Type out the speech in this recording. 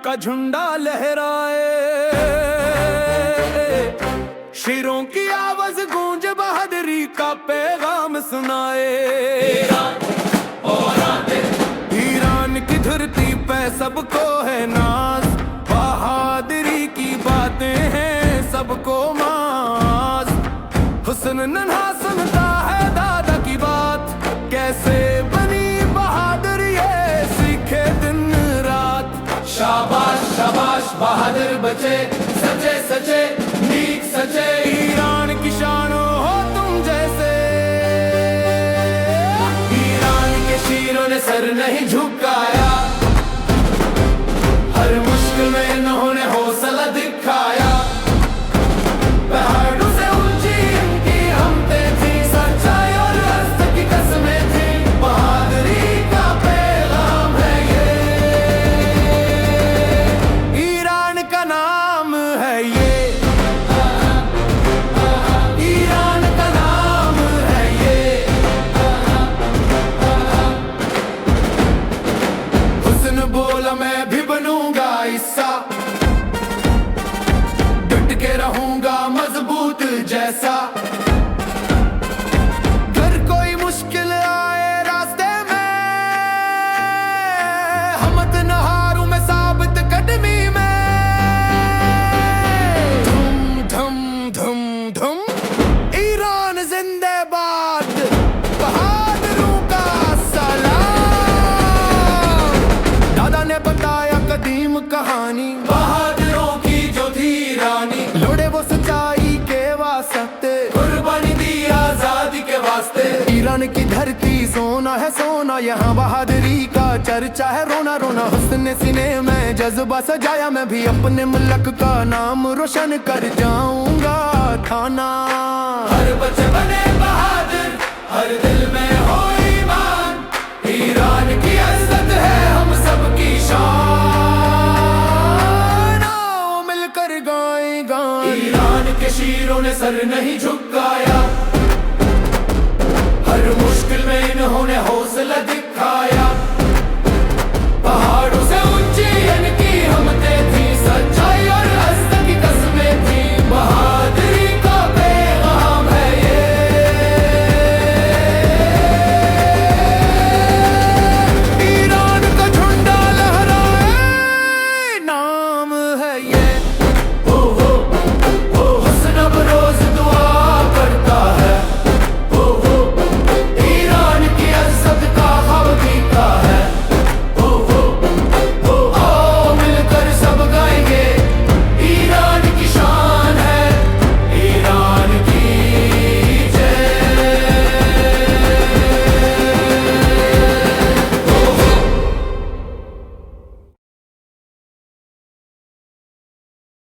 का झंडा लहराए, शेरों की आवाज गूंज बहादुरी का पैगाम सुनाए। ईरान की धरती पे सबको है नाज, बहादुरी की बातें हैं सबको माज। हुस्न नन्हा सुनता है दादा की बात, कैसे बनी बहादुर ये सीखे दिन रात। शाबाश शाबाश बहादुर बचे, सचे सचे नीक सचे, ईरान की शान हो तुम जैसे। ईरान के शीरों ने सर नहीं झुकाया, हर मुश्किल में इन्होंने हौसला दिखाया। पहाड़ों से ऊंची इनकी हमतें थी, सच्चाई और रास्ते की कसमें थी। बहादुरी का पैगाम है ये, ईरान का नाम है ये, ईरान का नाम है ये। हुस्न बोला मैं भी बनूंगा हिस्सा, डट के रहूंगा मजबूत जैसा। घर कोई मुश्किल आए रास्ते में, हमत न हारूं मैं साबित कदमी में। धुम धम धुम धुम, ईरान जिंदाबाद, बहादुरों का सलाम। दादा ने बताया कदीम कहानी, बहादुरों की जो थी रानी। लड़े वो सच्चाई के वास्ते, कुर्बानी दी आजादी के वास्ते। ईरान की धरती सोना है सोना, यहाँ बहादुरी का चर्चा है रोना रोना। हुस्न सीने में जज्बा सजाया, मैं भी अपने मुल्क का नाम रोशन कर जाऊंगा थाना। हर बच्चे बने बहादुर,